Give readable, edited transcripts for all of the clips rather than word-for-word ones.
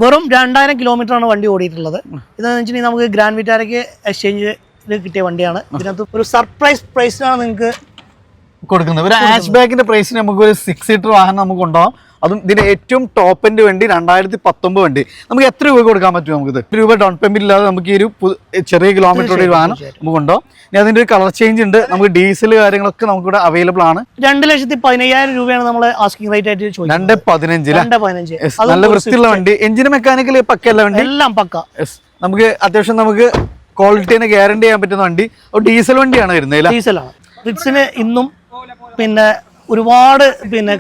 വെറും 2000 കിലോമീറ്ററാണ് വണ്ടി ഓടിയിട്ടുള്ളത്. ഇതെന്ന് വെച്ചിട്ടുണ്ടെങ്കിൽ നമുക്ക് ഗ്രാൻഡ് വിറ്റാരയ്ക്ക് എക്സ്ചേഞ്ചിൽ കിട്ടിയ വണ്ടിയാണ്. ഇതിനകത്ത് ഒരു സർപ്രൈസ് പ്രൈസിനാണ് നിങ്ങൾക്ക് കൊടുക്കുന്നത്. ഒരു ഹാച്ച് ബാക്കിന്റെ പ്രൈസിന് നമുക്ക് ഒരു 6 സീറ്റർ വാഹനം നമുക്ക് ഉണ്ടാവും. അതും ഇതിന്റെ ഏറ്റവും ടോപ്പ് എൻഡ് വണ്ടി 2019 വണ്ടി നമുക്ക് എത്ര രൂപ കൊടുക്കാൻ പറ്റും? നമുക്ക് 1 രൂപ ഡൗൺ പേയ്മെന്റ് ഇല്ലാതെ നമുക്ക് ഈ ഒരു ചെറിയ കിലോമീറ്റർ ഒരു വാഹനം നമുക്ക് ഉണ്ടാവും. ഇനി അതിന്റെ ഒരു കളർ ചേഞ്ച് ഉണ്ട്. നമുക്ക് ഡീസൽ കാര്യങ്ങളൊക്കെ നമുക്ക് ഇവിടെ അവൈലബിൾ ആണ്. 2,15,000 രൂപയാണ് നമ്മൾ ആസ്കിംഗ് റേറ്റ് ആയിട്ട് ചോദിക്കുന്നത്. 2,15 നല്ല വൃത്തിയുള്ള വണ്ടി. എഞ്ചിന് മെക്കാനിക്കൽ പക്കല്ല വണ്ടി, എല്ലാം പക്ക. നമുക്ക് അത്യാവശ്യം നമുക്ക് ക്വാളിറ്റിനെ ഗ്യാരണ്ടി ചെയ്യാൻ പറ്റുന്ന വണ്ടി. ഡീസൽ വണ്ടിയാണ് വരുന്നത്. ഡീസലാണ്. റിറ്റ്സിന് ഇന്നും പിന്നെ ഒരുപാട്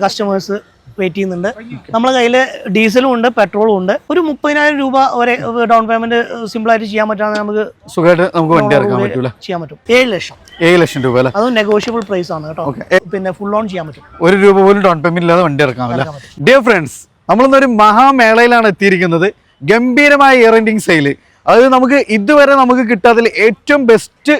കസ്റ്റമേഴ്സ് വെയിറ്റ് ചെയ്യുന്നുണ്ട്. നമ്മളെ കയ്യിൽ ഡീസലും ഉണ്ട്, പെട്രോളും ഉണ്ട്. ഒരു 30,000 രൂപ വരെ ഡൗൺ പേയ്മെന്റ് സിമ്പിൾ ആയിട്ട് ചെയ്യാൻ പറ്റാതെ നമുക്ക് സുഖമായിട്ട് നമുക്ക് വണ്ടി ഇറക്കാൻ പറ്റൂല. ചെയ്യാൻ പറ്റും. 7 ലക്ഷം രൂപ അല്ലേ? അതും നെഗോഷ്യബിൾ പ്രൈസ് ആണ് കേട്ടോ. ഫുൾ ഓൺ ചെയ്യാൻ പറ്റും. 1 രൂപ പോലും ഡൗൺ പേയ്മെന്റ് ഇല്ലാതെ വണ്ടി ഇറക്കാൻ പറ്റും. ഡിയർ ഫ്രണ്ട്സ്, നമ്മളിന്നൊരു മഹാമേളയിലാണ് എത്തിയിരിക്കുന്നത്. ഗംഭീരമായ ഇയർ എൻഡിങ് സെയിൽ. അതായത് നമുക്ക് ഇതുവരെ നമുക്ക് കിട്ടാതിൽ ഏറ്റവും ബെസ്റ്റ്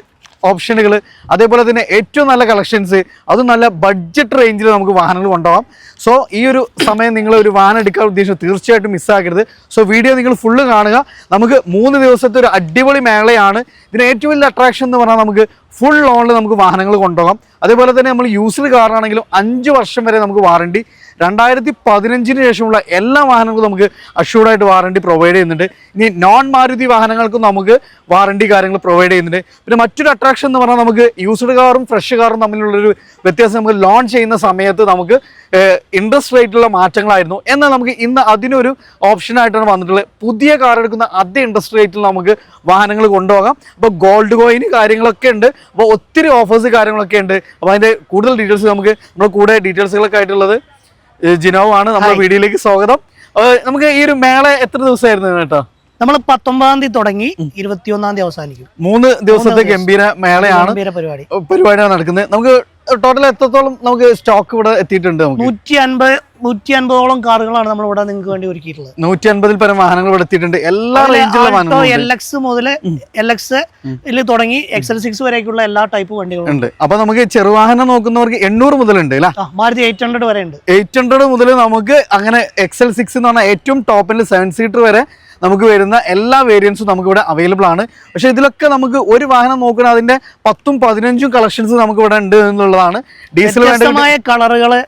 ഓപ്ഷനുകൾ, അതേപോലെ തന്നെ ഏറ്റവും നല്ല കളക്ഷൻസ്, അതും നല്ല ബഡ്ജറ്റ് റേഞ്ചിൽ നമുക്ക് വാഹനങ്ങൾ കൊണ്ടുപോകാം. സോ ഈ ഒരു സമയം നിങ്ങൾ ഒരു വാഹനം എടുക്കാൻ ഉദ്ദേശിച്ച് തീർച്ചയായിട്ടും മിസ്സാക്കരുത്. സോ വീഡിയോ നിങ്ങൾ ഫുള്ള് കാണുക. നമുക്ക് 3 ദിവസത്തെ ഒരു അടിപൊളി മേളയാണ്. ഇതിന് ഏറ്റവും വലിയ അട്രാക്ഷൻ എന്ന് പറഞ്ഞാൽ നമുക്ക് ഫുൾ ലോണിൽ നമുക്ക് വാഹനങ്ങൾ കൊണ്ടുപോകാം. അതേപോലെ തന്നെ നമ്മൾ യൂസ്ഡ് കാറാണെങ്കിലും 5 വർഷം വരെ നമുക്ക് വാറണ്ടി. 2015 ശേഷമുള്ള എല്ലാ വാഹനങ്ങൾക്കും നമുക്ക് അഷ്യൂർഡായിട്ട് വാറണ്ടി പ്രൊവൈഡ് ചെയ്യുന്നുണ്ട്. ഇനി നോൺ മാരുതി വാഹനങ്ങൾക്കും നമുക്ക് വാറണ്ടി കാര്യങ്ങൾ പ്രൊവൈഡ് ചെയ്യുന്നുണ്ട്. പിന്നെ മറ്റൊരു അട്രാക്ഷൻ എന്ന് പറഞ്ഞാൽ നമുക്ക് യൂസ്ഡ് കാറും ഫ്രഷ് കാറും തമ്മിലുള്ളൊരു വ്യത്യാസം നമുക്ക് ലോഞ്ച് ചെയ്യുന്ന സമയത്ത് നമുക്ക് ഇൻട്രസ്റ്റ് റേറ്റിലുള്ള മാറ്റങ്ങളായിരുന്നു. എന്നാൽ നമുക്ക് ഇന്ന് അതിനൊരു ഓപ്ഷനായിട്ടാണ് വന്നിട്ടുള്ളത്. പുതിയ കാർ എടുക്കുന്ന അതേ ഇൻട്രസ്റ്റ് റേറ്റിൽ നമുക്ക് വാഹനങ്ങൾ കൊണ്ടുപോകാം. അപ്പോൾ ഗോൾഡ് കോയിന് കാര്യങ്ങളൊക്കെ ഉണ്ട്. അപ്പോൾ ഒത്തിരി ഓഫേഴ്സ് കാര്യങ്ങളൊക്കെ ഉണ്ട്. അപ്പോൾ അതിൻ്റെ കൂടുതൽ ഡീറ്റെയിൽസ് നമ്മുടെ കൂടെ ഡീറ്റെയിൽസുകളൊക്കെ ആയിട്ടുള്ളത് ജിനോ ആണ്. നമ്മുടെ വീഡിയോയിലേക്ക് സ്വാഗതം. നമുക്ക് ഈ ഒരു മേള എത്ര ദിവസമായിരുന്നു കേട്ടോ? നമ്മൾ 19-ാം തീയതി തുടങ്ങി 21-ാം തീയതി അവസാനിക്കും. 3 ദിവസത്തെ ഗംഭീര മേളയാണ് പരിപാടിയാണ് നടക്കുന്നത്. നമുക്ക് ടോട്ടൽ എത്രത്തോളം നമുക്ക് സ്റ്റോക്ക് ഇവിടെ എത്തിയിട്ടുണ്ട്? 150-150ഓളം കാറുകളാണ് നമ്മൾ ഇവിടെ നിങ്ങൾക്ക് വേണ്ടി ഒരുക്കിയിട്ടുള്ളത്. 150-ൽ പരം വാഹനങ്ങൾ ഇവിടെ എത്തിയിട്ടുണ്ട്. എല്ലാ റേഞ്ചിലുള്ള വാഹനങ്ങളും LX മുതൽ LX തുടങ്ങി XL6 വരേക്കുള്ള എല്ലാ ടൈപ്പ് വണ്ടികളും ഉണ്ട്. അപ്പൊ നമുക്ക് ചെറുവാഹനം നോക്കുന്നവർക്ക് 800 മുതലുണ്ട് അല്ലേ? മാരുതി 800 വരെ ഉണ്ട്. 800 മുതൽ നമുക്ക് അങ്ങനെ XL6 എന്ന് പറഞ്ഞാൽ ഏറ്റവും ടോപ്പിൽ 7 സീറ്റർ വരെ നമുക്ക് വരുന്ന എല്ലാ വേരിയൻസും നമുക്ക് ഇവിടെ അവൈലബിൾ ആണ്. പക്ഷെ ഇതിലൊക്കെ നമുക്ക് ഒരു വാഹനം നോക്കണം, അതിന്റെ 10ഉം 15ഉം കളക്ഷൻസ് നമുക്ക് ഇവിടെ ഉണ്ട് എന്നുള്ളതാണ്. ഡീസൽ കളറുകള്,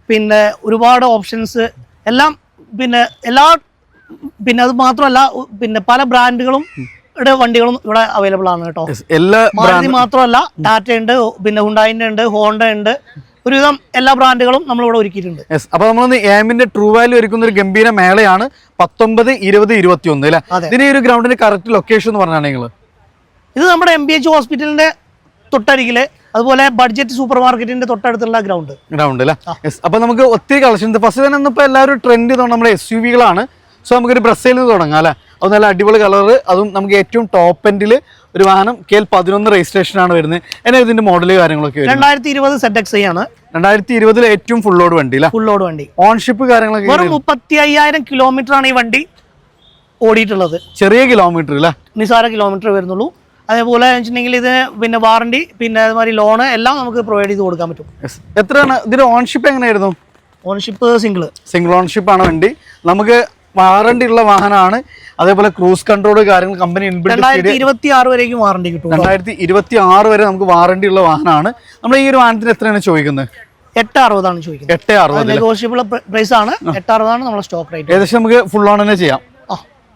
പിന്നെ ഒരുപാട് ഓപ്ഷൻസ് എല്ലാം, പിന്നെ അത് മാത്രമല്ല പല ബ്രാൻഡുകളും വണ്ടികളും ഇവിടെ അവൈലബിൾ ആണ് കേട്ടോ. എല്ലാ മാത്രമല്ല, ടാറ്റ ഉണ്ട്, പിന്നെ ഹുണ്ടായിന്റെ ഉണ്ട്, ഹോണ്ട ഉണ്ട്, ഒരുവിധം എല്ലാ ബ്രാൻഡുകളും നമ്മളിവിടെ ഒരുക്കിയിട്ടുണ്ട്. അപ്പൊ നമ്മളൊന്ന് എമിന്റെ ട്രൂ വാല്യൂ ഒരുക്കുന്ന ഒരു ഗംഭീര മേളയാണ്. 19, 20, 21 അല്ലെ? ഇതിന് ഒരു ഗ്രൗണ്ടിന്റെ കറക്റ്റ് ലൊക്കേഷൻ എന്ന് പറഞ്ഞാൽ നിങ്ങൾ ഇത് നമ്മുടെ MBH ഹോസ്പിറ്റലിന്റെ തൊട്ടരികില്, അതുപോലെ ബഡ്ജറ്റ് സൂപ്പർ മാർക്കറ്റിന്റെ തൊട്ടടുത്തുള്ള ഗ്രൗണ്ട് അല്ലേ? അപ്പൊ നമുക്ക് ഒത്തിരി കളക്ഷൻ. ഫസ്റ്റ് തന്നെ ഇപ്പൊ എല്ലാവരും ട്രെൻഡ് നമ്മുടെ SUV-കളാണ്. സോ നമുക്കൊരു ബ്രസയിൽ നിന്ന് തുടങ്ങാം അല്ലെ? അത് നല്ല അടിപൊളി കളറ്, അതും നമുക്ക് ഏറ്റവും ടോപ്പ് എൻഡിൽ ഒരു വാഹനം KL 11 രജിസ്ട്രേഷൻ ആണ് വരുന്നത്. എന്നാ ഇതിന്റെ മോഡല് കാര്യങ്ങളൊക്കെ 2020 ZXi ആണ്. 2020 ഏറ്റവും ഫുൾ ലോഡ് വണ്ടി. ഫുൾ ലോഡ് വണ്ടി. ഓൺഷിപ്പ് കാര്യങ്ങളൊക്കെ 35,000 കിലോമീറ്റർ ആണ് ഈ വണ്ടി ഓടിയിട്ടുള്ളത്. ചെറിയ കിലോമീറ്റർ അല്ലേ? നിസാര കിലോമീറ്റർ വരുന്നുള്ളൂ. അതേപോലെ വെച്ചിട്ടുണ്ടെങ്കിൽ ഇതിന് വാറണ്ടി, പിന്നെ അതുമാതിരി ലോണ് എല്ലാം നമുക്ക് പ്രൊവൈഡ് ചെയ്ത് കൊടുക്കാൻ പറ്റും. എത്രയാണ് ഇതിന്റെ ഓൺഷിപ്പ്? എങ്ങനെയായിരുന്നു ഓൺഷിപ്പ്? സിംഗിൾ ഓൺഷിപ്പ് ആണ് വണ്ടി. നമുക്ക് വാറണ്ടി ഉള്ള വാഹനമാണ്. അതേപോലെ ക്രൂസ് കൺട്രോൾ കാര്യങ്ങൾ കമ്പനി 2026 വരേക്കും വാറണ്ടി കിട്ടും. 2026 വരെ നമുക്ക് വാറണ്ടി ഉള്ള വാഹനമാണ്. നമ്മൾ ഈ ഒരു വാഹനത്തിന് എത്രയാണ് ചോദിക്കുന്നത്? 860 ആണ് ചോദിക്കുന്നത്. 860 നെഗോഷ്യബിൾ പ്രൈസ് ആണ്. 860 ആണ് നമ്മുടെ സ്റ്റോക്ക് റേറ്റ്. ഏകദേശം നമുക്ക് ഫുൾ ഓൺ തന്നെ ചെയ്യാം.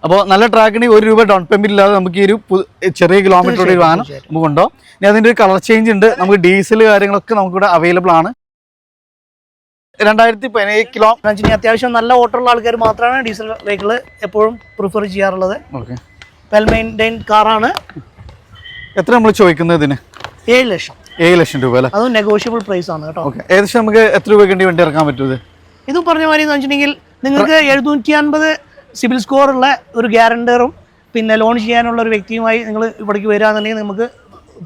അപ്പോൾ നല്ല ട്രാക്കിന് 1 രൂപ ഡൗൺ പേയ്മെന്റ് ഇല്ലാതെ നമുക്ക് ഈ ഒരു ചെറിയ കിലോമീറ്റർ ഒരു വാഹനം നമുക്ക് ഉണ്ടോ. ഇനി അതിന്റെ ഒരു കളർ ചേഞ്ച് ഉണ്ട്. നമുക്ക് ഡീസൽ കാര്യങ്ങളൊക്കെ നമുക്ക് ഇവിടെ അവൈലബിൾ ആണ്. 2017 കിലോ. അത്യാവശ്യം നല്ല ഓട്ടമുള്ള ആൾക്കാർ മാത്രമാണ് ഡീസൽ വെഹിക്കിൾ എപ്പോഴും പ്രിഫർ ചെയ്യാറുള്ളത്. വെൽ മെയിൻറ്റൈൻ കാറാണ്. എത്ര നമ്മൾ ചോദിക്കുന്നത് ഇതിന്? 7 ലക്ഷം. 7 ലക്ഷം രൂപ അല്ലേ? അതും നെഗോഷ്യബിൾ പ്രൈസ് ആണ് കേട്ടോ. ഏകദേശം നമുക്ക് എത്ര രൂപ വണ്ടി ഇറക്കാൻ പറ്റും? ഇത് പറഞ്ഞ മാതിരി വെച്ചിട്ടുണ്ടെങ്കിൽ നിങ്ങൾക്ക് 750 സിബിൽ സ്കോർ ഉള്ള ഒരു ഗ്യാരണ്ടറും പിന്നെ ലോൺ ചെയ്യാനുള്ള ഒരു വ്യക്തിയുമായി നിങ്ങൾ ഇവിടേക്ക് വരികയാണെന്നുണ്ടെങ്കിൽ നമുക്ക്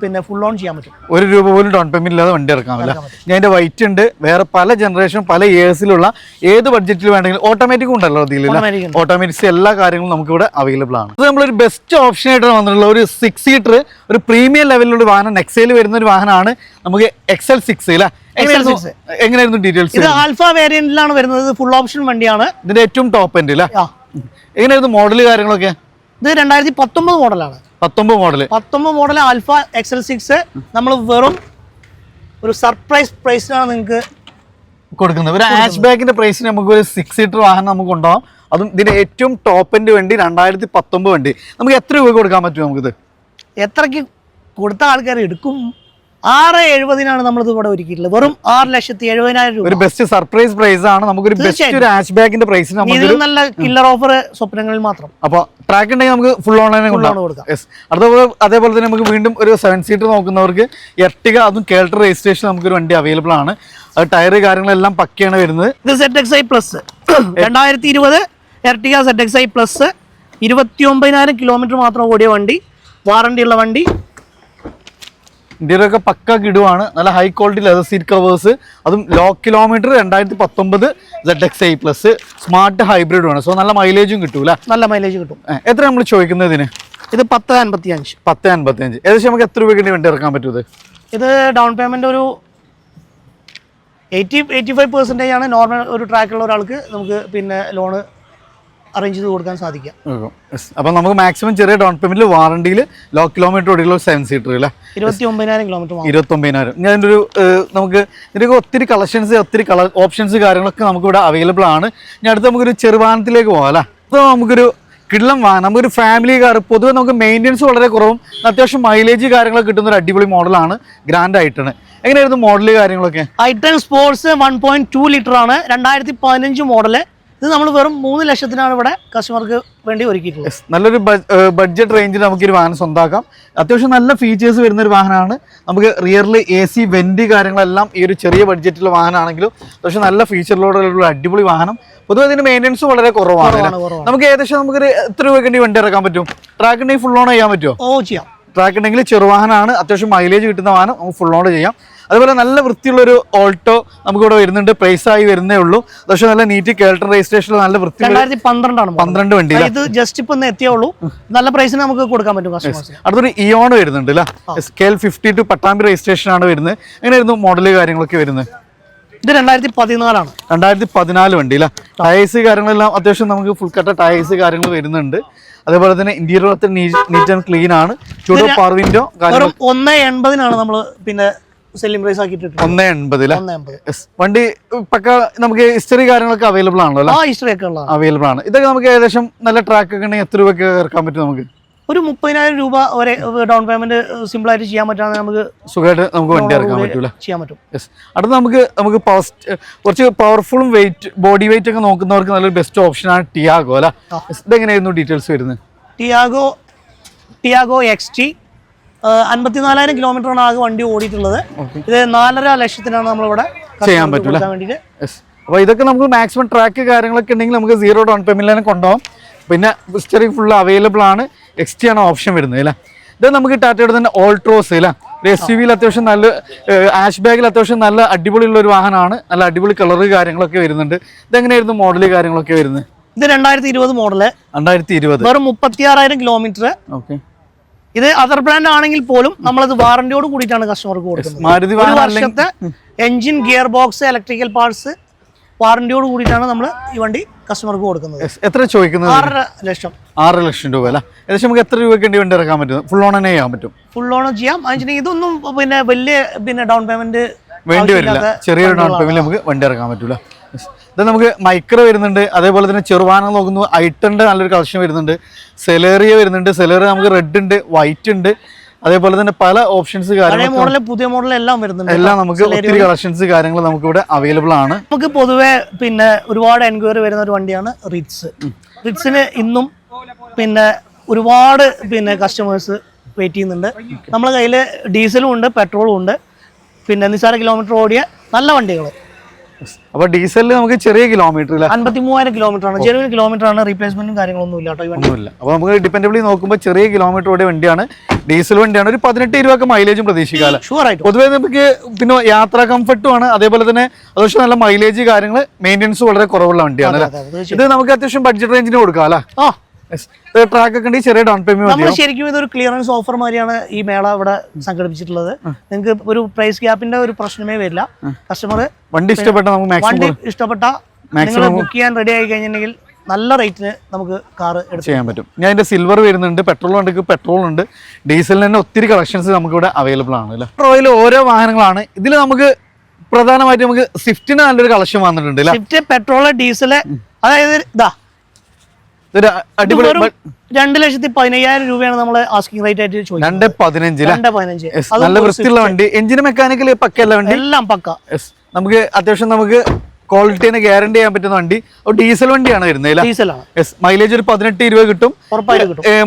പിന്നെ ഫുൾ ഓൺ ചെയ്യാൻ പറ്റും. 1 രൂപ പോലും ഡൗൺ പേയ്മെന്റ് ഇല്ലാതെ വണ്ടി ഇറക്കാമല്ല. ഞാൻ അതിന്റെ വൈറ്റ് ഉണ്ട്. വേറെ പല ജനറേഷൻ പല ഇയേഴ്സിലുള്ള ഏത് ബഡ്ജറ്റിൽ വേണമെങ്കിലും ഓട്ടോമാറ്റിക് ഉണ്ടല്ലോ ഇതിൽ. ഓട്ടോമാറ്റിക്സ് എല്ലാ കാര്യങ്ങളും നമുക്ക് ഇവിടെ അവൈലബിൾ ആണ്. അത് നമ്മളൊരു ബെസ്റ്റ് ഓപ്ഷൻ ആയിട്ടാണ് വന്നിട്ടുള്ള ഒരു 6 സീറ്റർ ഒരു പ്രീമിയം ലെവലിലുള്ള വാഹനം. നെക്സയിൽ വരുന്ന ഒരു വാഹനമാണ് നമുക്ക് XL6 അല്ലേ? എങ്ങനെയായിരുന്നു ഡീറ്റെയിൽസ്? ഇത് ആൽഫ വേരിയന്റിലാണ് വരുന്നത്. ഫുൾ ഓപ്ഷൻ വണ്ടിയാണ്. ഇതിന്റെ ഏറ്റവും ടോപ്പ് എൻഡ് അല്ലേ? എങ്ങനെയായിരുന്നു മോഡൽ കാര്യങ്ങളൊക്കെ? ഇത് 2019 മോഡലാണ്. 19 മോഡൽ ആൽഫ XL6 നമ്മൾ വെറും ഒരു സർപ്രൈസ് പ്രൈസിലാണ് നിങ്ങൾക്ക് കൊടുക്കുന്നത്. ഒരു ഹാച്ച് ബാക്കിന്റെ പ്രൈസിന് നമുക്ക് ഒരു 6 സീറ്റർ വാഹനം നമുക്ക് ഉണ്ടാവും. അതും ഇതിന്റെ ഏറ്റവും ടോപ്പ് എൻഡ് വണ്ടി 2019 വണ്ടി നമുക്ക് എത്ര രൂപ കൊടുക്കാൻ പറ്റും? നമുക്കിത് എത്രയ്ക്ക് കൊടുത്ത ആൾക്കാർ എടുക്കും? 670 നമ്മളിത് ഇവിടെ ഒരുക്കിയിട്ടുള്ളത്. വെറും 6,70,000 രൂപ. ഒരു ബെസ്റ്റ് സർപ്രൈസ് പ്രൈസ് ആണ്. നമുക്കൊരു ബെസ്റ്റ് ഒരു ഹാച്ച് ബാക്കിന്റെ പ്രൈസിന് നമുക്ക് നല്ല കില്ലർ ഓഫർ സ്വപ്നങ്ങളിൽ മാത്രം. അപ്പോൾ ട്രാക്ക് ഉണ്ടെങ്കിൽ നമുക്ക് ഫുൾ ഓൺലൈൻ കൊടുക്കാം. അതേപോലെ തന്നെ നമുക്ക് വീണ്ടും ഒരു 7 സീറ്റർ നോക്കുന്നവർക്ക് എർട്ടിക, അതും കേൾട്ടർ രജിസ്ട്രേഷൻ നമുക്കൊരു വണ്ടി അവൈലബിൾ ആണ്. അത് ടയർ കാര്യങ്ങളെല്ലാം പക്കയാണ് വരുന്നത്. ഇത് ZXi plus 2020 Ertiga ZXi plus 29,000 kilometre മാത്രം ഓടിയ വണ്ടി, വാറണ്ടി ഉള്ള വണ്ടി. ഇന്ത്യയിലൊക്കെ പക്ക കിടുവാണ്. നല്ല high quality leather seat covers, അതും low kilometre 2019 ZXi plus smart hybrid ആണ്. സോ നല്ല മൈലേജും കിട്ടൂല. നല്ല മൈലേജ് കിട്ടും. എത്ര നമ്മൾ ചോദിക്കുന്നത് ഇതിന്? ഇത് 10,55. 10,55. ഏകദേശം നമുക്ക് എത്ര രൂപയ്ക്ക് വേണ്ടി ഇറക്കാൻ പറ്റും? ഇത് ഡൗൺ പേയ്മെന്റ് ഒരു 85% ആണ്. നോർമൽ ഒരു ട്രാക്കുള്ള ഒരാൾക്ക് നമുക്ക് പിന്നെ ലോണ് അറേഞ്ച് ചെയ്ത് കൊടുക്കാൻ സാധിക്കാം. അപ്പം നമുക്ക് മാക്സിമം ചെറിയ ഡൗൺ പേയ്മെന്റിൽ വാറണ്ടിയിൽ ലോ കിലോമീറ്റർ ഓടിയുള്ള 7 സീറ്റർ അല്ലേ? 29,000 കിലോമീറ്റർ. 29,000. ഞാൻ ഇതിൻ്റെ ഒരു നമുക്ക് ഇതിലേക്ക് ഒത്തിരി കളക്ഷൻസ്, ഒത്തിരി കളർ ഓപ്ഷൻസ് കാര്യങ്ങളൊക്കെ നമുക്ക് ഇവിടെ അവൈലബിൾ ആണ്. ഞാൻ അടുത്ത് നമുക്കൊരു ചെറുവാഹനത്തിലേക്ക് പോകാം അല്ലേ? അപ്പോൾ നമുക്കൊരു കിള്ളം വാഹനം, നമുക്കൊരു ഫാമിലി കാർ. പൊതുവെ നമുക്ക് മെയിൻ്റെനൻസ് വളരെ കുറവും അത്യാവശ്യം മൈലേജ് കാര്യങ്ങളൊക്കെ കിട്ടുന്ന ഒരു അടിപൊളി മോഡലാണ്. ഗ്രാൻഡ് ഐട്ടൺ. എങ്ങനെയായിരുന്നു മോഡല് കാര്യങ്ങളൊക്കെ? ഐട്ടൺ സ്പോർട്സ് 1.2 ലിറ്റർ ആണ്. 2015 മോഡല്. ഇത് നമ്മൾ വെറും 3 ലക്ഷത്തിനാണ് ഇവിടെ കസ്റ്റമർക്ക് വേണ്ടി ഒരുക്കിയിട്ടുള്ളത്. നല്ലൊരു ബഡ്ജറ്റ് റേഞ്ചിൽ നമുക്ക് ഒരു വാഹനം സ്വന്തമാക്കാം. അത്യാവശ്യം നല്ല ഫീച്ചേഴ്സ് വരുന്ന ഒരു വാഹനമാണ്. നമുക്ക് റിയറിൽ AC വെന്റ് കാര്യങ്ങളെല്ലാം ഈ ഒരു ചെറിയ ബഡ്ജറ്റിലുള്ള വാഹനമാണെങ്കിലും അത്യാവശ്യം നല്ല ഫീച്ചറിലോടുള്ള അടിപൊളി വാഹനം. പൊതുവെ ഇതിന് മെയിൻ്റെനൻസ് വളരെ കുറവാണ്. നമുക്ക് ഏകദേശം നമുക്കൊരു എത്ര രൂപയ്ക്ക് വണ്ടി ഇറക്കാൻ പറ്റും? ട്രാക്ക് ഉണ്ടെങ്കിൽ ഫുൾ ഓൺ ചെയ്യാൻ പറ്റുമോ? ചെയ്യാം. ട്രാക്ക് ഉണ്ടെങ്കിൽ ചെറുവാഹനമാണ്, അത്യാവശ്യം മൈലേജ് കിട്ടുന്ന വാഹനം, നമുക്ക് ഫുൾ ഓൺ ചെയ്യാം. അതുപോലെ നല്ല വൃത്തിയുള്ളൊരു ഓൾട്ടോ നമുക്കിവിടെ വരുന്നുണ്ട്. പ്രൈസ് ആയി വരുന്നേ ഉള്ളൂ. പക്ഷേ നല്ല നീറ്റ് കേൾട്ടർ രജിസ്ട്രേഷൻ, നല്ല വൃത്തി. 2012 വണ്ടി. ഇത് ജസ്റ്റ് ഇപ്പൊ എത്തിയേ ഉള്ളൂ. നല്ല പ്രൈസിന് നമുക്ക് കൊടുക്കാൻ പറ്റും കസ്റ്റമേഴ്സിന്. അടുത്തൊരു ഇയോൺ വരുന്നുണ്ട് അല്ലേ? SKL52 പട്ടാമ്പി രജിസ്ട്രേഷൻ ആണ് വരുന്നത്. എങ്ങനെയായിരുന്നു മോഡല് കാര്യങ്ങളൊക്കെ വരുന്നത്? ഇത് 2014 ആണ്. 2014 വണ്ടി അല്ലേ? ടയേഴ്സ് കാര്യങ്ങളെല്ലാം അത്യാവശ്യം നമുക്ക് ഫുൾ കട്ട ടയേഴ്സ് കാര്യങ്ങൾ വരുന്നുണ്ട്. അതേപോലെ തന്നെ ഇന്റീരിയർ നീറ്റ് ആൻഡ് ക്ലീൻ ആണ്. ചൂടോ പവർ വിൻഡോ. 180 നമ്മൾ പിന്നെ സെല്ലിംഗ് പ്രൈസ് ആക്കിയിട്ടുണ്ട്. 180. വണ്ടി പക്ക നമുക്ക് ഹിസ്റ്ററി കാര്യങ്ങളൊക്കെ അവൈലബിൾ ആണല്ലോ? ഹിസ്റ്ററി ഒക്കെ അവൈലബിൾ ആണ്. ഇതൊക്കെ നമുക്ക് ഏകദേശം നല്ല ട്രാക്ക് ഒക്കെ ഉണ്ടെങ്കിൽ എത്ര രൂപയ്ക്ക് ഇറക്കാൻ പറ്റും? നമുക്ക് ഒരു 30,000 രൂപ വരെ ഡൗൺ പേയ്മെന്റ് സിമ്പിൾ ആയിട്ട് ചെയ്യാൻ പറ്റാതെ നമുക്ക് സുഖമായിട്ട് നമുക്ക് വണ്ടി ഇറക്കാൻ പറ്റൂല. ചെയ്യാൻ പറ്റും. അടുത്ത നമുക്ക് കുറച്ച് പവർഫുളും ബോഡി വെയിറ്റ് ഒക്കെ നോക്കുന്നവർക്ക് നല്ലൊരു ബെസ്റ്റ് ഓപ്ഷനാണ് ടിയാഗോ അല്ലെ? ഇതെങ്ങനെയായിരുന്നു ഡീറ്റെയിൽസ് വരുന്നത്? ടിയാഗോ XT 54,000 കിലോമീറ്റർ ആണ് ആകെ വണ്ടി ഓടിയിട്ടുള്ളത്. ഇത് 4.5 ലക്ഷത്തിനാണ് നമ്മളിവിടെ ചെയ്യാൻ പറ്റൂല. അപ്പോൾ ഇതൊക്കെ നമുക്ക് മാക്സിമം ട്രാക്ക് കാര്യങ്ങളൊക്കെ ഉണ്ടെങ്കിൽ നമുക്ക് 0 ഡൗൺ പേയ്മെന്റിൽ കൊണ്ടുപോകാം. പിന്നെ ഹിസ്റ്ററി ഫുൾ അവൈലബിൾ ആണ്. XT ആണ് ഓപ്ഷൻ വരുന്നത് അല്ലേ? ഇത് നമുക്ക് ടാറ്റയുടെ തന്നെ ഓൾട്രോസ് അല്ലേ? SUV അത്യാവശ്യം നല്ല ആഷ് ബാഗിൽ അത്യാവശ്യം നല്ല അടിപൊളിയുള്ള ഒരു വാഹനമാണ്. നല്ല അടിപൊളി കളറ് കാര്യങ്ങളൊക്കെ വരുന്നുണ്ട്. ഇതെങ്ങനെയായിരുന്നു മോഡല് കാര്യങ്ങളൊക്കെ വരുന്നത്? ഇത് 2020 മോഡല്. 2020. വെറും 36,000 കിലോമീറ്റർ. ഓക്കെ. ഇത് അതർ ബ്രാൻഡ് ആണെങ്കിൽ പോലും നമ്മളത് വാറന്റിയോട് കൂടിയിട്ടാണ് കസ്റ്റമർക്ക് കൊടുക്കുന്നത്. 1 വർഷത്തെ engine, gear box, electrical parts വാറന്റിയോട് കൂടിയിട്ടാണ് നമ്മൾ ഈ വണ്ടി കസ്റ്റമർക്ക് കൊടുക്കുന്നത്. എത്ര ചോദിക്കുന്നത്? 6.5 ലക്ഷം. 6 ലക്ഷം രൂപ അല്ല? ഏകദേശം നമുക്ക് എത്ര രൂപയ്ക്ക് വണ്ടി ഇറക്കാൻ പറ്റും? ഫുൾ ഓൺ തന്നെ ചെയ്യാൻ പറ്റും? ഫുൾ ഓൺ ചെയ്യാം. ഇതൊന്നും പിന്നെ വലിയ ഡൗൺ പേയ്മെന്റ് വേണ്ടി വരില്ല. ചെറിയൊരു ഡൗൺ പേയ്മെന്റ് നമുക്ക് വണ്ടി ഇറക്കാൻ പറ്റൂല. ഇത് നമുക്ക് മൈക്രോ വരുന്നുണ്ട്. അതേപോലെ തന്നെ ചെറുവാഹനം നോക്കുന്നു. ഐട്ടന്റെ നല്ലൊരു കളക്ഷൻ വരുന്നുണ്ട്. സെലേറിയ വരുന്നുണ്ട്. സെലേറിയ നമുക്ക് റെഡ് ഉണ്ട്, വൈറ്റ് ഉണ്ട്. അതേപോലെ തന്നെ പല ഓപ്ഷൻസ് പുതിയ മോഡൽ എല്ലാം വരുന്നുണ്ട്. എല്ലാം നമുക്ക് ഒത്തിരി കളക്ഷൻസ് കാര്യങ്ങൾ നമുക്ക് ഇവിടെ അവൈലബിൾ ആണ്. നമുക്ക് പൊതുവെ പിന്നെ ഒരുപാട് എൻക്വയറി വരുന്ന ഒരു വണ്ടിയാണ് റിറ്റ്സ്. റിറ്റ്സിന് ഇന്നും പിന്നെ ഒരുപാട് പിന്നെ കസ്റ്റമേഴ്സ് വെയിറ്റ് ചെയ്യുന്നുണ്ട്. നമ്മളെ കയ്യിൽ ഡീസലും ഉണ്ട്, പെട്രോളും ഉണ്ട്. പിന്നെ നിസ്സാര കിലോമീറ്റർ ഓടിയ നല്ല വണ്ടികൾ. അപ്പൊ ഡീസലിൽ നമുക്ക് ചെറിയ കിലോമീറ്റർ 53,000 കിലോമീറ്റർ ആണ്. ചെറിയ കിലോമീറ്റർ ആണ്. റീപ്ലേസ്മെന്റും കാര്യങ്ങളൊന്നും ഇല്ല കേട്ടോ. ഒന്നുമില്ല. അപ്പൊ നമുക്ക് ഡിപെൻഡബിളി നോക്കുമ്പോൾ ചെറിയ കിലോമീറ്റർ ഓടിയ വണ്ടിയാണ്. ഡീസൽ വണ്ടിയാണ്. ഒരു 18-20 മൈലേജും പ്രതീക്ഷിക്കാം. പൊതുവേ നമുക്ക് പിന്നെ യാത്രാ കംഫർട്ടും ആണ്. അതേപോലെ തന്നെ അത്യാവശ്യം നല്ല മൈലേജ് കാര്യങ്ങൾ, മെയിൻ്റെനൻസ് വളരെ കുറവുള്ള വണ്ടിയാണ്. ഇത് നമുക്ക് അത്യാവശ്യം ബഡ്ജറ്റ് റേഞ്ചിന് കൊടുക്കാം അല്ലേ? ട്രാക്ക് ഒക്കെ ഉണ്ടെങ്കിൽ ചെറിയ ഡൗൺ പേയ്മെന്റ്. ശരിക്കും ഇതൊരു ക്ലിയറൻസ് ഓഫർ മാതിരിയാണ് ഈ മേള ഇവിടെ സംഘടിപ്പിച്ചിട്ടുള്ളത്. നിങ്ങൾക്ക് ഒരു പ്രൈസ് ഗ്യാപ്പിന്റെ ഒരു പ്രശ്നമേ വരില്ല. കസ്റ്റമർ വണ്ടി ഇഷ്ടപ്പെട്ട ബുക്ക് ചെയ്യാൻ റെഡി ആയി കഴിഞ്ഞിട്ടുണ്ടെങ്കിൽ നല്ല റേറ്റിന് നമുക്ക് കാറ് ചെയ്യാൻ പറ്റും. ഞാൻ അതിന്റെ സിൽവർ വരുന്നുണ്ട്, പെട്രോൾ ഉണ്ട്, ഡീസലിന് തന്നെ ഒത്തിരി കളക്ഷൻസ് നമുക്ക് ഇവിടെ അവൈലബിൾ ആണ് അല്ലേ. റോയിൽ ഓരോ വാഹനങ്ങളാണ്. ഇതിൽ നമുക്ക് പ്രധാനമായിട്ട് നമുക്ക് സ്വിഫ്റ്റിന് നല്ലൊരു കളക്ഷൻ വന്നിട്ടുണ്ട് അല്ലേ. സ്വിഫ്റ്റ്, പെട്രോൾ, ഡീസൽ, അതായത് ഇതാ അടിപൊളി 2,15,000 രൂപയാണ് നമ്മൾ ആസ്കിംഗ് റേറ്റ് ആയിട്ട് ചോദിക്കുന്നത്. 2,15 നല്ല വൃത്തിയുള്ള വണ്ടി, എഞ്ചിന് മെക്കാനിക്കൽ പക്കല്ല വണ്ടി, എല്ലാം പക്ക. നമുക്ക് അത്യാവശ്യം നമുക്ക് ക്വാളിറ്റിനെ ഗ്യാരണ്ടി ചെയ്യാൻ പറ്റുന്ന വണ്ടി. ഡീസൽ വണ്ടിയാണ് വരുന്നത്. ഡീസലാണ്. മൈലേജ് ഒരു 18-20 കിട്ടും.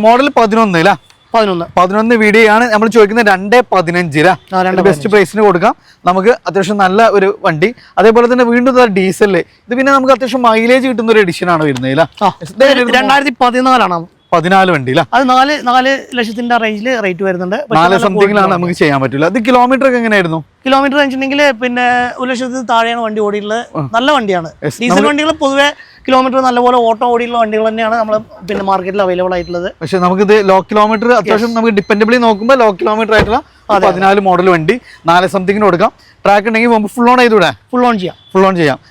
മോഡൽ 11 വീഡിയോ ആണ് നമ്മൾ ചോദിക്കുന്നത്. 2,15 ബെസ്റ്റ് പ്രൈസിന് കൊടുക്കാം നമുക്ക്. അത്യാവശ്യം നല്ല ഒരു വണ്ടി. അതേപോലെ തന്നെ വീണ്ടും ഡീസല്, ഇത് പിന്നെ നമുക്ക് അത്യാവശ്യം മൈലേജ് കിട്ടുന്ന ഒരു എഡിഷൻ ആണ് വരുന്നത്. 2014 14 വണ്ടി അത് 4 ലക്ഷത്തിന്റെ റേഞ്ചിൽ റേറ്റ് വരുന്നുണ്ട്. 4 സംതിങ്ങിലാണ് നമുക്ക് ചെയ്യാൻ പറ്റില്ല. അത് കിലോമീറ്റർ ഒക്കെ എങ്ങനെയായിരുന്നു? കിലോമീറ്റർ വെച്ചിട്ടുണ്ടെങ്കിൽ പിന്നെ 1 ലക്ഷത്തിന് താഴെയാണ് വണ്ടി ഓടിയുള്ളത്. നല്ല വണ്ടിയാണ്. ഡീസൽ വണ്ടികൾ പൊതുവെ കിലോമീറ്റർ നല്ലപോലെ ഓട്ടോ ഓടിയുള്ള വണ്ടികൾ തന്നെയാണ് നമ്മൾ പിന്നെ മാർക്കറ്റിൽ അവൈലബിൾ ആയിട്ടുള്ളത്. പക്ഷെ നമുക്കിത് ലോ കിലോമീറ്റർ അത്യാവശ്യം നമുക്ക് ഡിപ്പെൻഡബിളി നോക്കുമ്പോൾ ലോ കിലോമീറ്റർ ആയിട്ടുള്ള 14 മോഡൽ വണ്ടി 4 സംതിങ്ങിന് കൊടുക്കാം. ട്രാക്ക് ഉണ്ടെങ്കിൽ ഫുൾ ഓൺ ചെയ്തൂടെ? ഫുൾ ഓൺ ചെയ്യാം.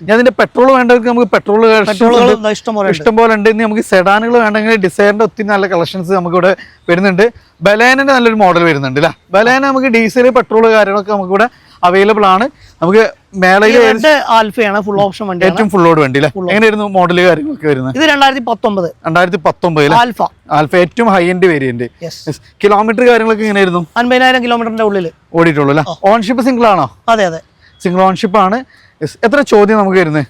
ഞാൻ ഇതിന്റെ പെട്രോൾ വേണ്ടവർക്ക് നമുക്ക് പെട്രോൾ ഇഷ്ടംപോലെ ഉണ്ട്. ഇനി നമുക്ക് സെഡാനുകൾ വേണ്ടെങ്കിൽ ഡിസൈറിന്റെ ഒത്തിരി നല്ല കളക്ഷൻസ് നമുക്ക് ഇവിടെ വരുന്നുണ്ട്. ബലേനന്റെ നല്ലൊരു മോഡൽ വരുന്നുണ്ട് അല്ലേ. ബലേന നമുക്ക് ഡീസൽ, പെട്രോൾ കാര്യങ്ങളൊക്കെ നമുക്ക് ഇവിടെ അവൈലബിൾ ആണ്. നമുക്ക് മേളയിൽ ആൽഫയാണ് ഫുൾ ഓപ്ഷൻ വണ്ടി, ഏറ്റവും ഫുൾ ഓട് വണ്ടി അല്ലേ. എങ്ങനെയായിരുന്നു മോഡൽ കാര്യങ്ങളൊക്കെ വരുന്നത്? ഇത് 2019 ആൽഫ ഏറ്റവും ഹൈ എൻഡ് വേരിയന്റ്. കിലോമീറ്റർ കാര്യങ്ങളൊക്കെ എങ്ങനെയായിരുന്നു? 50,000 കിലോമീറ്ററിന്റെ ഉള്ളിൽ ഓടിയിട്ടുള്ളൂ അല്ലേ. ഓൺഷിപ്പ് സിംഗിൾ ആണോ? അതെ സിംഗിൾ ഓൺഷിപ്പ് ആണ്. എത്ര ചോദ്യം നമുക്ക് വരുന്നത്?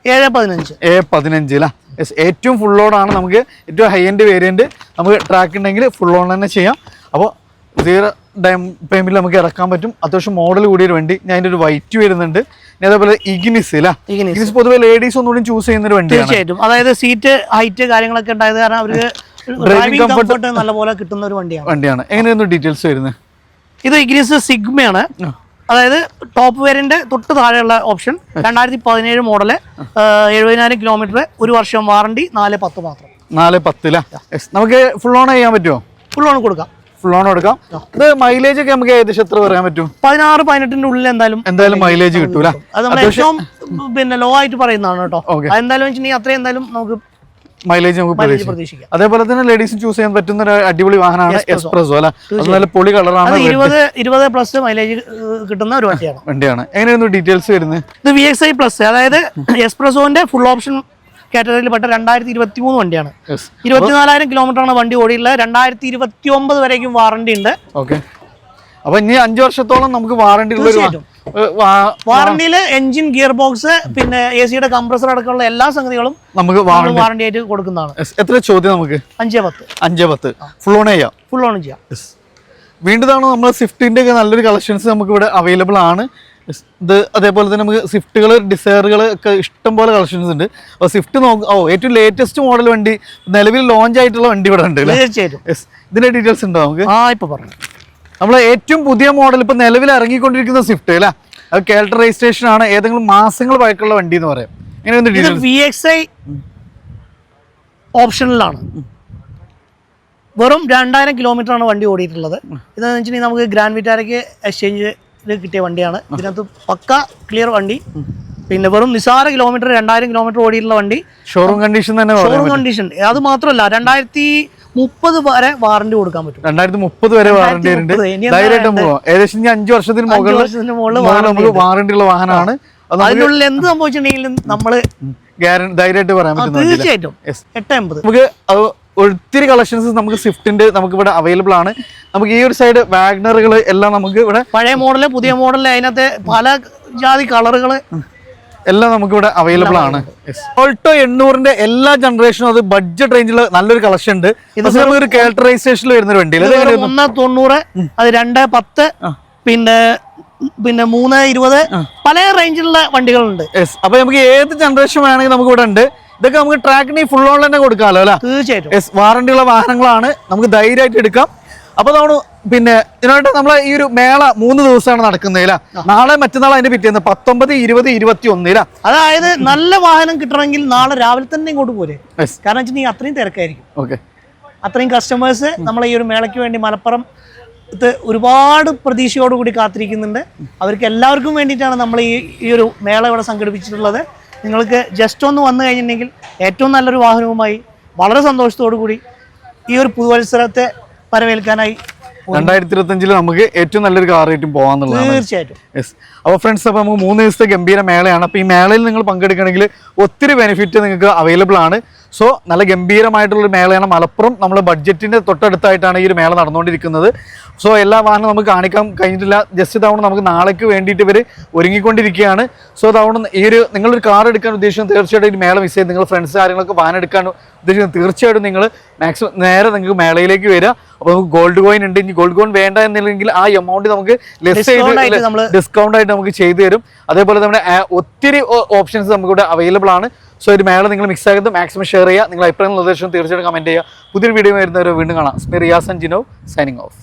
7,15 ഏറ്റവും ഫുൾ ഓടാണ് നമുക്ക്. ഏറ്റവും ഹൈ എൻഡ് വേരിയന്റ് നമുക്ക് ട്രാക്ക് ഉണ്ടെങ്കിൽ ഫുൾ ഓൺ തന്നെ ചെയ്യാം. അപ്പോൾ 0 ഡൗൺ പേയ്മെന്റിൽ നമുക്ക് ഇറക്കാൻ പറ്റും. അത്യാവശ്യം മോഡൽ കൂടിയൊരു വണ്ടി. ഞാൻ അതിന്റെ ഒരു വൈറ്റ് വരുന്നുണ്ട്. അതേപോലെ ഇഗ്നിസ് പൊതുവെ ലേഡീസ് ഒന്നുകൂടി ചൂസ് ചെയ്യുന്ന ഒരു വണ്ടിയാണ്. തീർച്ചയായിട്ടും. അതായത് സീറ്റ് ഹൈറ്റ് കാര്യങ്ങളൊക്കെ ഉണ്ടായത് കാരണം അവർക്ക് ഡ്രൈവിംഗ് കംഫർട്ട് നല്ലപോലെ കിട്ടുന്ന ഒരു വണ്ടിയാണ്. എങ്ങനെയായിരുന്നു ഡീറ്റെയിൽസ് വരുന്നത്? ഇത് ഇഗ്നിസ് സിഗ്മയാണ്. അതായത് ടോപ്പ് വേരിയന്റ് തൊട്ട് താഴെയുള്ള ഓപ്ഷൻ. 2017 മോഡല്, 70,000 കിലോമീറ്റർ, 1 വർഷം വാറണ്ടി, 4,10 മാത്രം. 4,10 നമുക്ക് ഫുൾ ഓൺ ചെയ്യാൻ പറ്റുമോ? ഫുൾ ഓൺ കൊടുക്കാം. ഇത് മൈലേജ് ഒക്കെ നമുക്ക് ഏകദേശം എത്ര പറയാൻ പറ്റും? 16-18 ഉള്ളിൽ എന്തായാലും മൈലേജ് കിട്ടൂല. അത് നമ്മൾ ഏറ്റവും പിന്നെ ലോ ആയിട്ട് പറയുന്നതാണ് കേട്ടോ. എന്തായാലും വെച്ചിട്ടുണ്ടെങ്കിൽ അത്രയും എന്തായാലും നമുക്ക് മൈലേജ് നമുക്ക് പ്രതീക്ഷിക്കാം. അതേപോലെ തന്നെ ലേഡീസ് ചൂസ് ചെയ്യാൻ പറ്റുന്ന ഒരു അടിപൊളി വാഹനമാണ് എക്സ്പ്രസോ അല്ലെ. നല്ല പൊളി കളറാണ്. 20+ മൈലേജ് കിട്ടുന്ന ഒരു വണ്ടിയാണ്. എങ്ങനെയായിരുന്നു ഡീറ്റെയിൽസ് വരുന്നത്? ഇത് VXi+, അതായത് എക്സ്പ്രസോന്റെ ഫുൾ ഓപ്ഷൻ കാറ്റഗറിയിൽപ്പെട്ട 2023 വണ്ടിയാണ്. 24,000 കിലോമീറ്റർ ആണ് വണ്ടി ഓടിയുള്ളത്. 2029 വരേക്കും വാറണ്ടി ഉണ്ട്. അപ്പൊ ഇനി 5 വർഷത്തോളം നമുക്ക് വാറണ്ടി ഉള്ള വാറണ്ടിയില് എഞ്ചിൻ, ഗിയർ ബോക്സ്, പിന്നെ AC-യുടെ കംപ്രസർ അടക്കമുള്ള എല്ലാ സംഗതികളും നമുക്ക് വാറണ്ടി ആയിട്ട് കൊടുക്കുന്നതാണ്. എത്ര ചോദ്യം നമുക്ക്? 5-10 ഫുൾ ഓൺ ചെയ്യാം. വീണ്ടും നമ്മൾ സ്വിഫ്റ്റിന്റെ ഒക്കെ നല്ലൊരു കളക്ഷൻസ് നമുക്ക് ഇവിടെ അവൈലബിൾ ആണ്. ഇത് അതേപോലെ തന്നെ നമുക്ക് സ്വിഫ്റ്റുകൾ, ഡിസയറുകൾ ഒക്കെ ഇഷ്ടംപോലെ കളക്ഷൻസ് ഉണ്ട്. അപ്പോൾ സ്വിഫ്റ്റ് ഏറ്റവും ലേറ്റസ്റ്റ് മോഡൽ വണ്ടി നിലവിൽ ലോഞ്ച് ആയിട്ടുള്ള വണ്ടി ഇവിടെ ഉണ്ട്. തീർച്ചയായിട്ടും. ഇതിന്റെ ഡീറ്റെയിൽസ് ഉണ്ടോ നമുക്ക്? ഇപ്പൊ പറഞ്ഞു. നമ്മൾ ഏറ്റവും പുതിയ മോഡൽ ഇപ്പൊ നിലവിൽ ഇറങ്ങിക്കൊണ്ടിരിക്കുന്ന സ്വിഫ്റ്റ് അല്ലേ. അത് കേരള രജിസ്ട്രേഷൻ ആണ്. ഏതെങ്കിലും മാസങ്ങൾ പഴക്കമുള്ള വണ്ടി എന്ന് പറയാം. ഇത് VXi ഓപ്ഷനിലാണ്. വെറും 2,000 കിലോമീറ്റർ ആണ് വണ്ടി ഓടിയിട്ടുള്ളത്. ഇതെന്ന് വെച്ചിട്ടുണ്ടെങ്കിൽ നമുക്ക് ഗ്രാൻഡ് വിറ്റാരയ്ക്ക് എക്സ്ചേഞ്ച് കിട്ടിയ വണ്ടിയാണ്. ഇതിനകത്ത് പക്ക ക്ലിയർ വണ്ടി. പിന്നെ വെറും നിസാര കിലോമീറ്റർ, 2,000 കിലോമീറ്റർ ഓടിയിട്ടുള്ള വണ്ടി. ഷോറൂം കണ്ടീഷൻ തന്നെ. Showroom condition. അത് മാത്രമല്ല 2030 വരെ വാറണ്ടി കൊടുക്കാൻ പറ്റും. 2030 വരെ വാറണ്ടി ഉണ്ട്. ധൈര്യമായിട്ടും പോവാം. ഏകദേശം 5 വർഷത്തിന് മുകളിൽ വാറണ്ടി ഉള്ള വാഹനമാണ്. അതിനുള്ളിൽ എന്ത് സംഭവിച്ചിട്ടുണ്ടെങ്കിലും നമ്മള് ധൈര്യമായിട്ട് പറയാൻ പറ്റും. തീർച്ചയായിട്ടും. 850 നമുക്ക് ഒത്തിരി കളക്ഷൻസ് നമുക്ക് സ്വിഫ്റ്റിന്റെ നമുക്ക് ഇവിടെ അവൈലബിൾ ആണ്. നമുക്ക് ഈ ഒരു സൈഡ് വാഗ്നറുകൾ എല്ലാം നമുക്ക് ഇവിടെ പഴയ മോഡല്, പുതിയ മോഡല്, അതിനകത്ത് പല ജാതി കളറുകള് എല്ലാം നമുക്ക് ഇവിടെ അവൈലബിൾ ആണ്. ഓൾട്ടോ 800ന്റെ എല്ലാ ജനറേഷനും അത് ബഡ്ജറ്റ് റേഞ്ചിൽ നല്ലൊരു കളക്ഷൻ ഉണ്ട്. ഒരു കാരക്ടറൈസേഷനിൽ വരുന്ന ഒരു വണ്ടി 190, അത് 210, പിന്നെ 320, പല റേഞ്ചിലുള്ള വണ്ടികളുണ്ട്. അപ്പൊ നമുക്ക് ഏത് ജനറേഷൻ വേണമെങ്കിൽ നമുക്ക് ഇവിടെ ഉണ്ട്. ഇതൊക്കെ നമുക്ക് ട്രാക്കിന് ഫുൾ ഓൺ തന്നെ കൊടുക്കാമല്ലോ അല്ലെ. തീർച്ചയായിട്ടും. വാറണ്ടി ഉള്ള വാഹനങ്ങളാണ്. നമുക്ക് ധൈര്യമായിട്ട് എടുക്കാം. അപ്പൊ നമ്മൾ പിന്നെ ഇതിനായിട്ട് നമ്മളെ ഈ ഒരു മേള 3 ദിവസമാണ് നടക്കുന്നത്. നാളെ മറ്റന്നാൾ അതിന്റെ പിറ്റേന്ന് 19, 20, 21. അതായത് നല്ല വാഹനം കിട്ടണമെങ്കിൽ നാളെ രാവിലെ തന്നെ ഇങ്ങോട്ട് പോരെ. കാരണം വെച്ചിട്ടുണ്ടെങ്കിൽ അത്രയും തിരക്കായിരിക്കും. അത്രയും കസ്റ്റമേഴ്സ് നമ്മളെ ഈ ഒരു മേളയ്ക്ക് വേണ്ടി മലപ്പുറം ഒരുപാട് പ്രതീക്ഷയോടുകൂടി കാത്തിരിക്കുന്നുണ്ട്. അവർക്ക് എല്ലാവർക്കും വേണ്ടിയിട്ടാണ് നമ്മൾ ഈ ഒരു മേള ഇവിടെ സംഘടിപ്പിച്ചിട്ടുള്ളത്. നിങ്ങൾക്ക് ജസ്റ്റ് ഒന്ന് വന്നു കഴിഞ്ഞിട്ടുണ്ടെങ്കിൽ ഏറ്റവും നല്ലൊരു വാഹനവുമായി വളരെ സന്തോഷത്തോടു കൂടി ഈ ഒരു പുതുവത്സരത്തെ വരവേൽക്കാനായി 2025 നമുക്ക് ഏറ്റവും നല്ലൊരു കാർ റേറ്റും പോകാന്നുള്ളതാണ്. തീർച്ചയായിട്ടും. യെസ്. അപ്പോൾ ഫ്രണ്ട്സ്, അപ്പോൾ നമുക്ക് 3 ദിവസത്തെ ഗംഭീര മേളയാണ്. അപ്പോൾ ഈ മേളയിൽ നിങ്ങൾ പങ്കെടുക്കണമെങ്കിൽ ഒത്തിരി ബെനിഫിറ്റ് നിങ്ങൾക്ക് അവൈലബിൾ ആണ്. സോ നല്ല ഗംഭീരമായിട്ടുള്ളൊരു മേളയാണ്. മലപ്പുറം നമ്മൾ ബഡ്ജറ്റിൻ്റെ തൊട്ടടുത്തായിട്ടാണ് ഈ ഒരു മേള നടന്നുകൊണ്ടിരിക്കുന്നത്. സോ എല്ലാ വാഹനവും നമുക്ക് കാണിക്കാൻ കഴിഞ്ഞിട്ടില്ല. ജസ്റ്റ് തവണ നമുക്ക് നാളേക്ക് വേണ്ടിയിട്ട് ഇവർ ഒരുങ്ങിക്കൊണ്ടിരിക്കുകയാണ്. സോ തവണ ഈ ഒരു നിങ്ങളൊരു കാർ എടുക്കാൻ ഉദ്ദേശിക്കുന്നത് തീർച്ചയായിട്ടും ഈ മേള മിസ് ചെയ്ത് നിങ്ങൾ ഫ്രണ്ട്സ് കാര്യങ്ങളൊക്കെ വാഹനം എടുക്കാൻ ഉദ്ദേശിക്കുന്നത് തീർച്ചയായിട്ടും നിങ്ങൾ മാക്സിമം നേരെ നിങ്ങൾക്ക് മേളയിലേക്ക് വരിക. അപ്പോൾ നമുക്ക് ഗോൾഡ് കോയിൻ ഉണ്ട്. ഇനി ഗോൾഡ് കോയിൻ വേണ്ട എന്നില്ലെങ്കിൽ ആ എമൗണ്ട് നമുക്ക് ലെസ് ചെയ്ത് ഡിസ്കൗണ്ട് ആയിട്ട് നമുക്ക് ചെയ്തു തരും. അതേപോലെ നമ്മുടെ ഒത്തിരി ഓപ്ഷൻസ് നമുക്കിവിടെ അവൈലബിൾ ആണ്. സോ ഒരു മേള നിങ്ങൾ മിക്സ് ആക്കുന്നത് മാക്സിമം ഷെയർ ചെയ്യുക. നിങ്ങൾ അഭിപ്രായം നിർദ്ദേശം തീർച്ചയായിട്ടും കമൻറ്റ് ചെയ്യുക. പുതിയൊരു വീഡിയോ വരുന്നവരെ വീണ്ടും കാണാം. Riyas and Jino signing off.